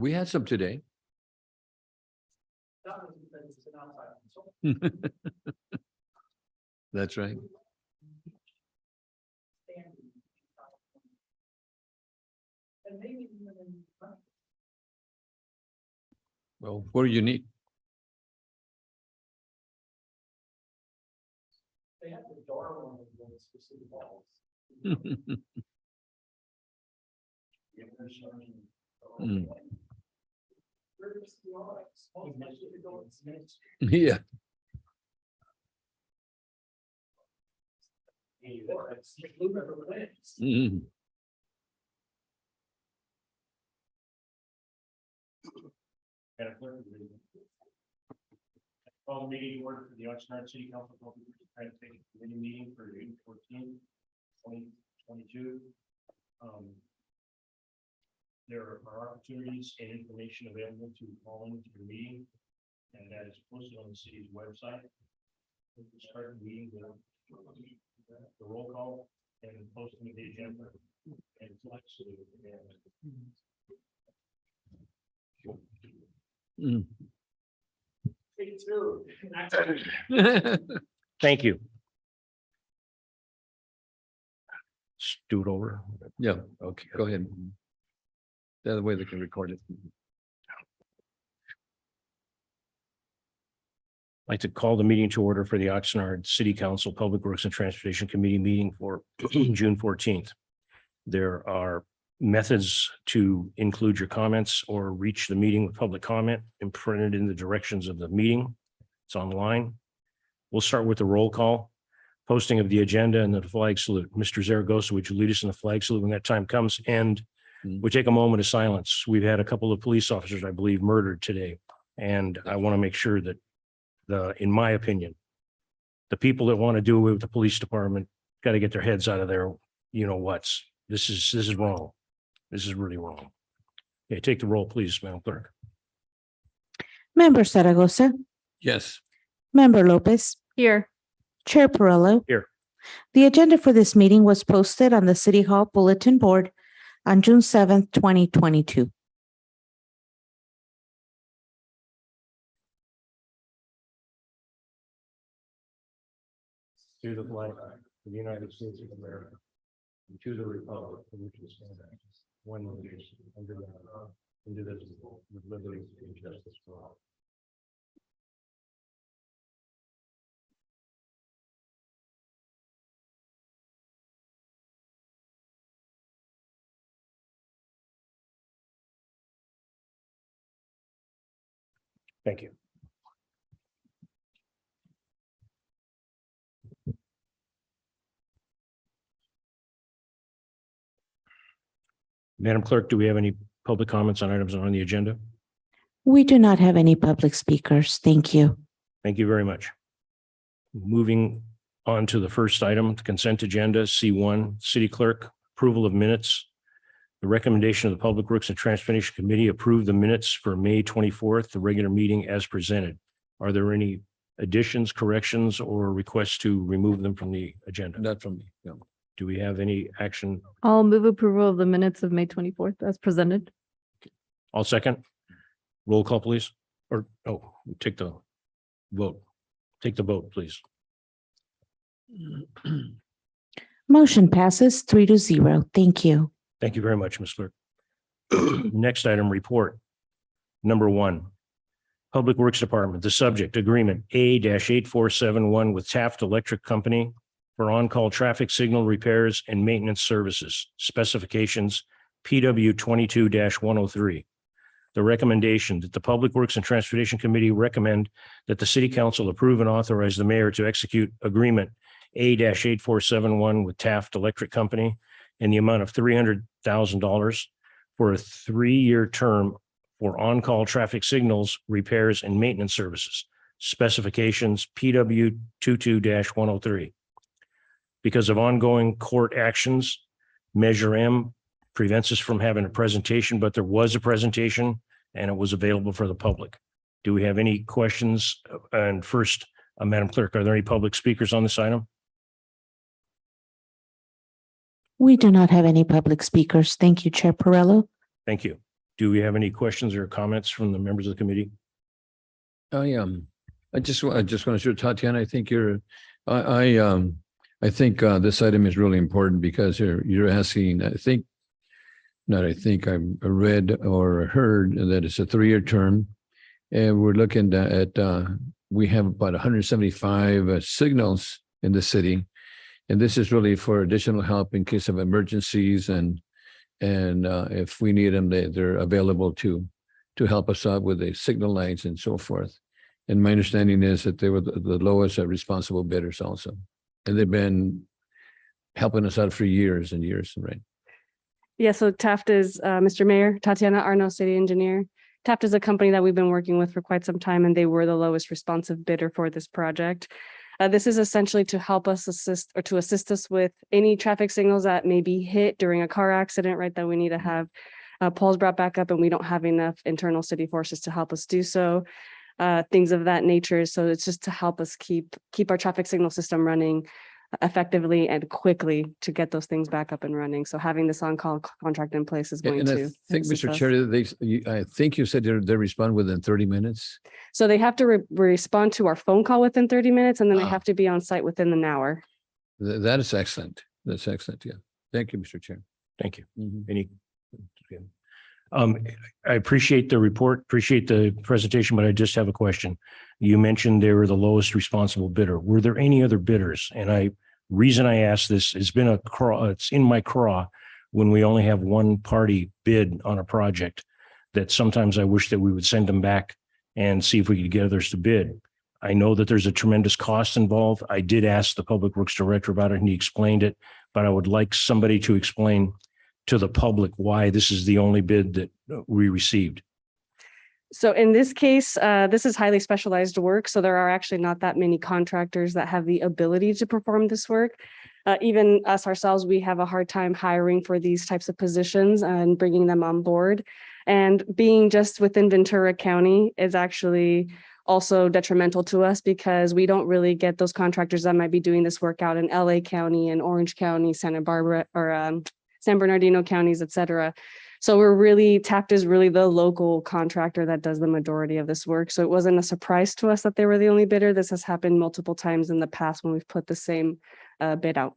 We had some today. That's right. Well, what do you need? They have the door on the specific walls. Mm. Yeah. Mm. Call the meeting order for the Oxnard City Council Public Committee meeting for June 14, 2022. There are opportunities and information available to call into the meeting, and that is posted on the city's website. We'll start the meeting with the roll call and posting of the agenda and flex. Mm. Thank you. Scoot over. Yeah, okay, go ahead. The other way they can record it. I'd like to call the meeting to order for the Oxnard City Council Public Works and Transportation Committee meeting for June 14th. There are methods to include your comments or reach the meeting with public comment imprinted in the directions of the meeting. It's online. We'll start with the roll call, posting of the agenda and the flag salute. Mr. Zaragoza, would you lead us in the flag salute when that time comes? And we take a moment of silence. We've had a couple of police officers, I believe, murdered today. And I want to make sure that in my opinion, the people that want to do away with the police department got to get their heads out of there. You know what's this is wrong. This is really wrong. Okay, take the roll, please, Madam Clerk. Member Zaragoza, Yes. Member Lopez, Here. Chair Perrello. Here. The agenda for this meeting was posted on the City Hall Bulletin Board on June 7th, 2022. To the flag of the United States of America, and to the republic for which it stands, one nation, under God, indivisible, with liberty and justice for all. Thank you. Madam Clerk, do we have any public comments on items on the agenda? We do not have any public speakers. Thank you. Thank you very much. Moving on to the first item, the consent agenda, C1, City Clerk, approval of minutes. The recommendation of the Public Works and Transportation Committee approved the minutes for May 24th, the regular meeting as presented. Are there any additions, corrections, or requests to remove them from the agenda? Not from me. No. Do we have any action? I'll move approval of the minutes of May 24th as presented. I'll second. Roll call, please. Or, oh, take the vote. Take the vote, please. Motion passes 3-0. Thank you. Thank you very much, Ms. Clerk. Next item, report. Number 1, Public Works Department, the subject agreement A-8471 with Taft Electric Company for on-call traffic signal repairs and maintenance services, specifications PW 22-103. The recommendation that the Public Works and Transportation Committee recommend that the City Council approve and authorize the mayor to execute agreement A-8471 with Taft Electric Company in the amount of $300,000 for a 3-year term for on-call traffic signals, repairs, and maintenance services. Specifications PW 22-103. Because of ongoing court actions, Measure M prevents us from having a presentation, but there was a presentation and it was available for the public. Do we have any questions? And first, Madam Clerk, are there any public speakers on this item? We do not have any public speakers. Thank you, Chair Perrello. Thank you. Do we have any questions or comments from the members of the committee? I just want to show Tatiana, I think I think this item is really important because you're asking, I read or heard that it's a 3-year term. And we're looking at, we have about 175 signals in the city. And this is really for additional help in case of emergencies and if we need them, they're available to help us out with the signal lights and so forth. And my understanding is that they were the lowest responsible bidders also. And they've been helping us out for years and years, right? Yeah, so Taft is, Mr. Mayor, Tatiana Arno, city engineer. Taft is a company that we've been working with for quite some time, and they were the lowest responsive bidder for this project. This is essentially to help us assist us with any traffic signals that may be hit during a car accident, right? That we need to have poles brought back up and we don't have enough internal city forces to help us do so. Things of that nature. So it's just to help us keep our traffic signal system running effectively and quickly to get those things back up and running. So having this on-call contract in place is going And to I think, assist Mr. us. Chair, I think you said they respond within 30 minutes. So they have to respond to our phone call within 30 minutes, and then they Ah. have to be on site within an hour. That is excellent. That's excellent. Yeah. Thank you, Mr. Chair. Thank you. Mhm. Any? I appreciate the report, appreciate the presentation, but I just have a question. You mentioned they were the lowest responsible bidder. Were there any other bidders? And reason I ask this, it's been it's in my craw when we only have one party bid on a project that sometimes I wish that we would send them back and see if we could get others to bid. I know that there's a tremendous cost involved. I did ask the Public Works Director about it and he explained it, but I would like somebody to explain to the public why this is the only bid that we received. So in this case, this is highly specialized work. So there are actually not that many contractors that have the ability to perform this work. Even us ourselves, we have a hard time hiring for these types of positions and bringing them on board. And being just within Ventura County is actually also detrimental to us because we don't really get those contractors that might be doing this work out in LA County and Orange County, Santa Barbara, or San Bernardino counties, et cetera. So Taft is really the local contractor that does the majority of this work. So it wasn't a surprise to us that they were the only bidder. This has happened multiple times in the past when we've put the same bid out.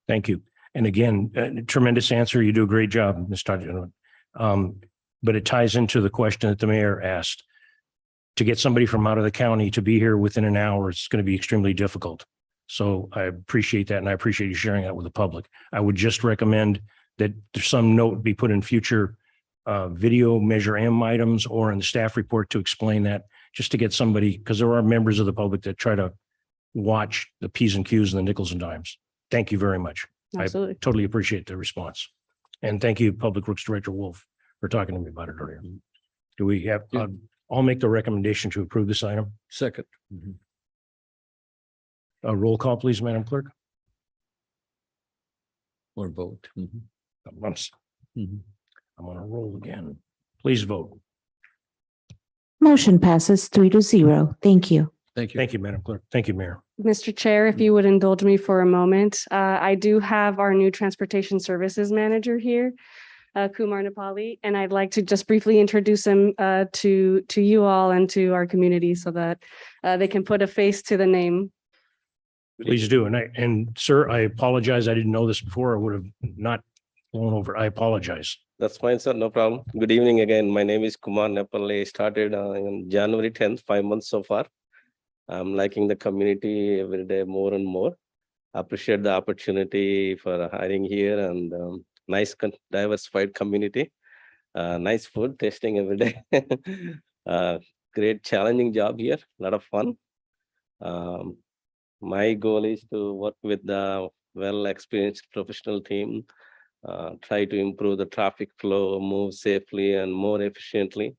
Thank you. And again, tremendous answer. You do a great job, Ms. Tadjano. But it ties into the question that the mayor asked. To get somebody from out of the county to be here within an hour, it's going to be extremely difficult. So I appreciate that. And I appreciate you sharing that with the public. I would just recommend that there's some note be put in future video Measure M items or in the staff report to explain that, just to get somebody, because there are members of the public that try to watch the P's and Q's and the nickels and dimes. Thank you very much. Absolutely. I totally appreciate the response. And thank you, Public Works Director Wolf, for talking to me about it earlier. Do we have, I'll make the recommendation to approve this item. Second. Mhm. A roll call, please, Madam Clerk. Or vote. Mhm. Mhm. I'm on a roll again. Please vote. Motion passes 3-0. Thank you. Thank you. Thank you, Madam Clerk. Thank you, Mayor. Mr. Chair, if you would indulge me for a moment, I do have our new transportation services manager here, Kumar Nepali, and I'd like to just briefly introduce him to you all and to our community so that they can put a face to the name. Please do. And sir, I apologize. I didn't know this before. I would have not blown over. I apologize. That's fine, sir. No problem. Good evening again. My name is Kumar Nepali. I started on January 10th, 5 months so far. I'm liking the community every day more and more. Appreciate the opportunity for hiring here and nice diversified community. Nice food tasting every day. Great challenging job here. A lot of fun. My goal is to work with the well-experienced professional team, try to improve the traffic flow, move safely and more efficiently.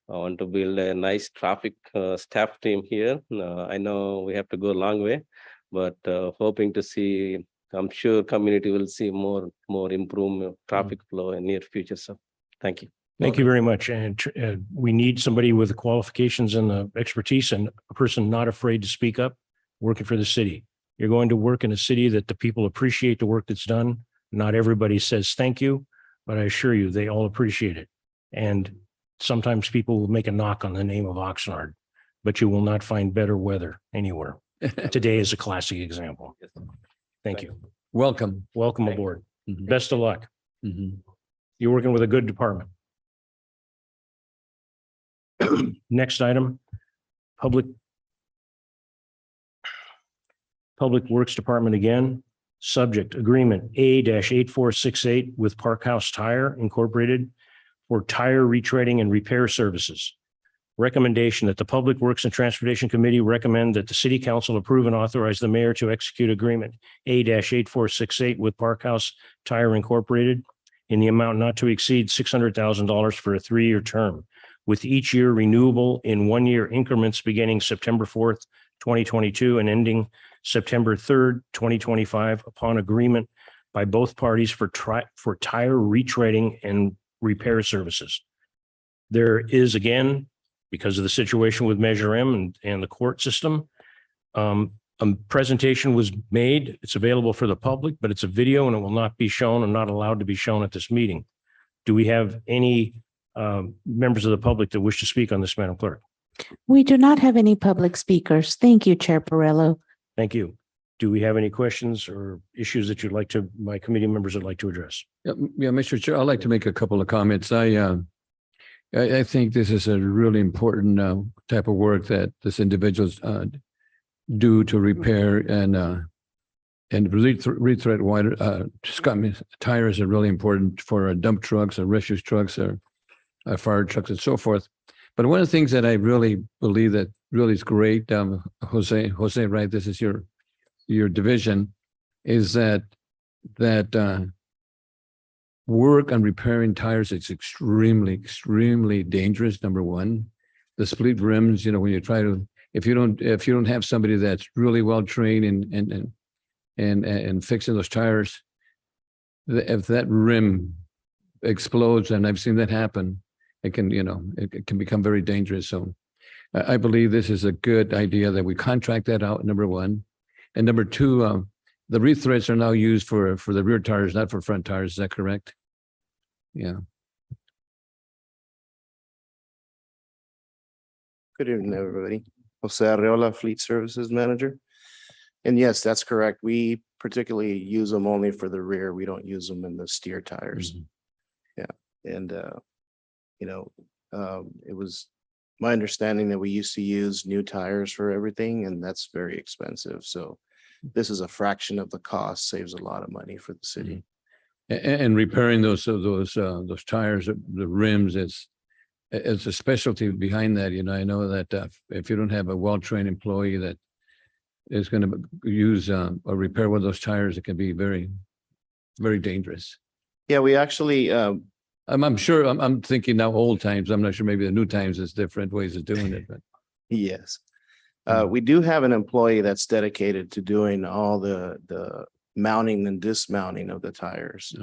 I want to build a nice traffic staff team here. I know we have to go a long way, but hoping to see, I'm sure community will see more improvement traffic flow in near future. So thank you. Thank you very much. And we need somebody with the qualifications and the expertise and a person not afraid to speak up, working for the city. You're going to work in a city that the people appreciate the work that's done. Not everybody says thank you, but I assure you, they all appreciate it. And sometimes people will make a knock on the name of Oxnard, but you will not find better weather anywhere. Today is a classic example. Thank you. Welcome. Welcome Thank you. aboard. Mhm. Best of luck. Mhm. You're working with a good department. Next item, Public Works Department again. Subject Agreement A-8468 with Park House Tire Incorporated for tire retreading and repair services. Recommendation that the Public Works and Transportation Committee recommend that the City Council approve and authorize the mayor to execute agreement A-8468 with Park House Tire Incorporated in the amount not to exceed $600,000 for a 3-year term, with each year renewable in 1-year increments beginning September 4th, 2022 and ending September 3rd, 2025 upon agreement by both parties for tire retreading and repair services. There is again, because of the situation with Measure M and the court system, a presentation was made. It's available for the public, but it's a video and it will not be shown and not allowed to be shown at this meeting. Do we have any members of the public that wish to speak on this, Madam Clerk? We do not have any public speakers. Thank you, Chair Perillo. Thank you. Do we have any questions or issues that my committee members would like to address? Yeah, Mr. Chair, I'd like to make a couple of comments. I think this is a really important type of work that this individuals do to repair and retread wider. Tires are really important for dump trucks or refuse trucks or fire trucks and so forth. But one of the things that I really believe that really is great, Jose, right? This is your division, is that work on repairing tires is extremely dangerous. Number one, the split rims. When you try to, if you don't have somebody that's really well trained and fixing those tires, if that rim explodes, and I've seen that happen, it can become very dangerous. So I believe this is a good idea that we contract that out, number one. And number two, the rethreads are now used for the rear tires, not for front tires. Is that correct? Yeah. Good evening, everybody. Jose Arreola, Fleet Services Manager. And yes, that's correct. We particularly use them only for the rear. We don't use them in the steer tires. Mhm. Yeah. And, it was my understanding that we used to use new tires for everything, and that's very expensive. So this is a fraction of the cost, saves a lot of money for the city. And repairing those tires, the rims, it's a specialty behind that. I know that if you don't have a well-trained employee that is going to use or repair one of those tires, it can be very, very dangerous. Yeah, we actually, I'm sure, I'm thinking now old times. I'm not sure, maybe the new times is different ways of doing it, but. yes. We do have an employee that's dedicated to doing all the mounting and dismounting of the tires.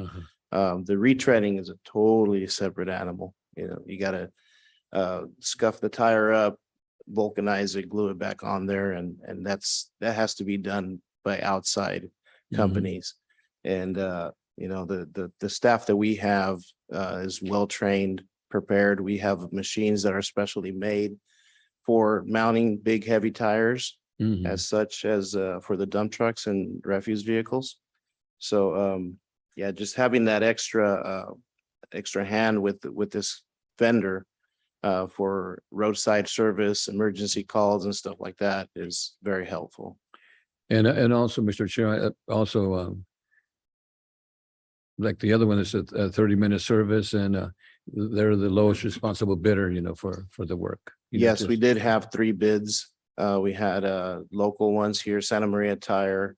The retreading is a totally separate animal. You gotta scuff the tire up, vulcanize it, glue it back on there, and that has to be done by outside companies. And the staff that we have is well trained, prepared. We have machines that are specially made for mounting big heavy tires, as such as for the dump trucks and refuse vehicles. So yeah, just having that extra hand with this vendor for roadside service, emergency calls and stuff like that is very helpful. And also, Mr. Chair, also like the other one is a 30-minute service, and they're the lowest responsible bidder, for the work. Yes, we did have 3 bids. We had local ones here, Santa Maria Tire.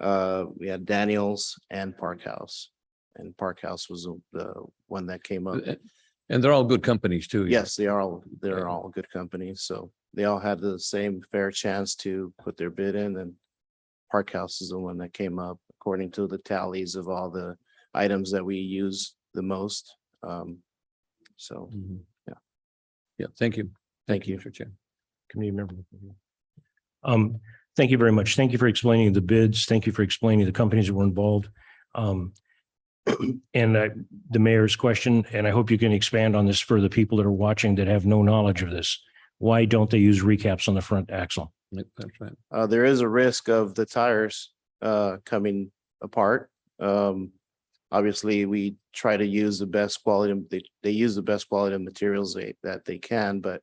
We had Daniels and Park House. And Park House was the one that came up. And they're all good companies too. Yes, they're all good companies. So they all had the same fair chance to put their bid in, and Park House is the one that came up according to the tallies of all the items that we use the most. So, yeah. Yeah, thank you. Thank you. Mr. Chair. Committee member. Thank you very much. Thank you for explaining the bids. Thank you for explaining the companies that were involved. And the mayor's question, and I hope you can expand on this for the people that are watching that have no knowledge of this. Why don't they use recaps on the front axle? That's right. There is a risk of the tires coming apart. Obviously, we try to use the best quality. They use the best quality of materials that they can, but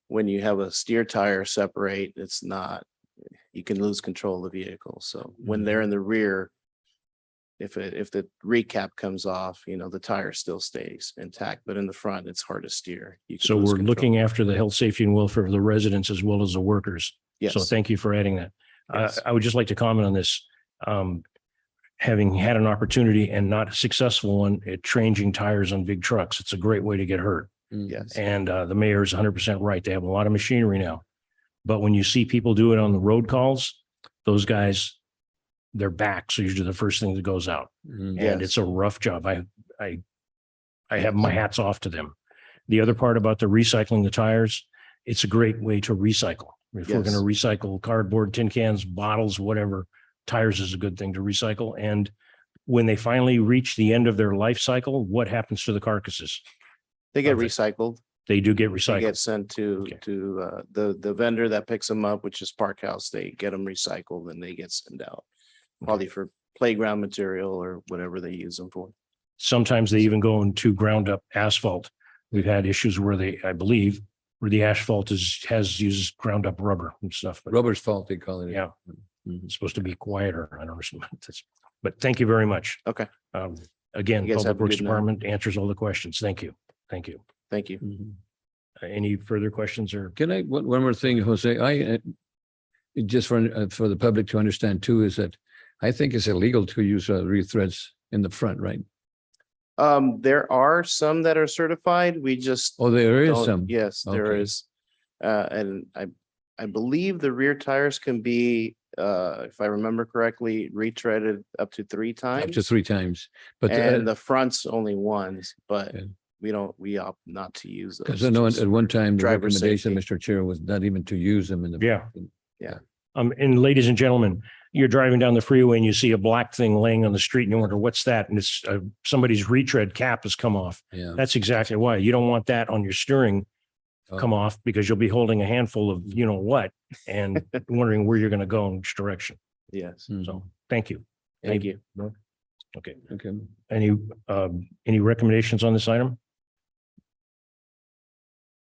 when you have a steer tire separate, it's not, you can lose control of the vehicle. So when they're in the rear, if the recap comes off, the tire still stays intact, but in the front, it's hard to steer. You could So lose we're control. looking after the health, safety and welfare of the residents as well as the workers. Yes. So thank you for adding that. Yes. I would just like to comment on this. Having had an opportunity and not a successful one at changing tires on big trucks, it's a great way to get hurt. Yes. And the mayor is 100% right. They have a lot of machinery now. But when you see people do it on the road calls, those guys, their backs are usually the first thing that goes out. And Yes. it's a rough job. I have my hats off to them. The other part about the recycling the tires, it's a great way to recycle. If we're going to recycle cardboard, tin cans, bottles, whatever, tires is a good thing to recycle. And when they finally reach the end of their life cycle, what happens to the carcasses? They get Okay. recycled. They do get They recycled. get sent to Okay. the vendor that picks them up, which is Park House. They get them recycled and they get sent out, probably for playground material or whatever they use them for. Sometimes they even go into ground up asphalt. We've had issues where I believe, where the asphalt has used ground up rubber and stuff. But Rubber's fault, they call it. yeah, Mhm. it's supposed to be quieter. I don't understand. But thank you very much. Okay. Again, You guys have Public a Works good night. Department answers all the questions. Thank you. Thank you. Thank you. Mhm. Any further questions or? Can I, one more thing, Jose, just for the public to understand too, is that I think it's illegal to use rethreads in the front, right? There are some that are certified. We just. Oh, there is don't- some. Yes, there Okay. is. And I believe the rear tires can be, if I remember correctly, retreaded up to 3 times. Up to 3 times, but And the front's only once, but Yeah. we opt not to use those. because I know just at one for time, the driver recommendation, safety. Mr. Chair, was not even to use them in the. Yeah. Yeah. And ladies and gentlemen, you're driving down the freeway and you see a black thing laying on the street and you wonder, what's that? And it's somebody's retread cap has come off. Yeah. That's exactly why. You don't want that on your steering Oh. come off because you'll be holding a handful of you know what and wondering where you're going to go in which direction. Yes, Mhm. So thank you. thank you. Okay. Okay. Any recommendations on this item?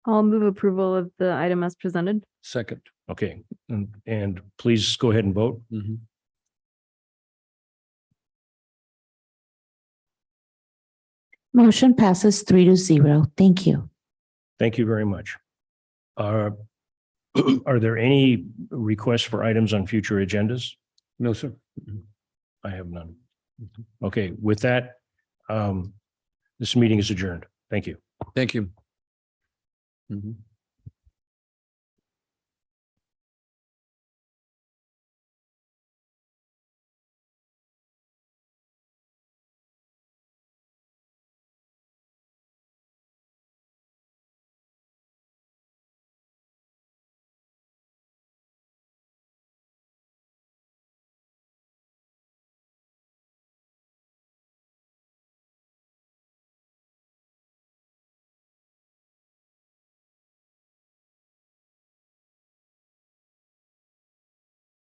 I'll move approval of the item as presented. Second. Okay. And please go ahead and vote. Mhm. Motion passes 3-0. Thank you. Thank you very much. Are there any requests for items on future agendas? No, sir. I have none. Okay, with that, this meeting is adjourned. Thank you. Thank you. Mhm.